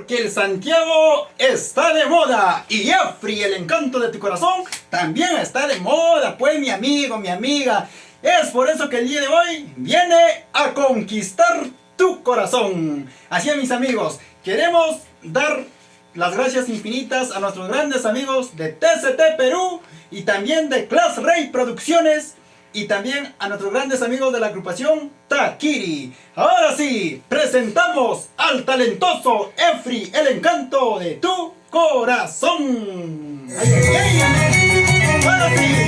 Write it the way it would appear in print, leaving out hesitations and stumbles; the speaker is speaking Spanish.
porque el Santiago está de moda y Jeffrey, el encanto de tu corazón, también está de moda, pues mi amigo, mi amiga. Es por eso que el día de hoy viene a conquistar tu corazón. Así es, mis amigos, queremos dar las gracias infinitas a nuestros grandes amigos de TCT Perú y también de Class Ray Producciones y también a nuestros grandes amigos de la agrupación Takiri. Ahora sí, presentamos al talentoso Jeffrey, el encanto de tu corazón. ¡Ay, ay, ay! Ahora sí.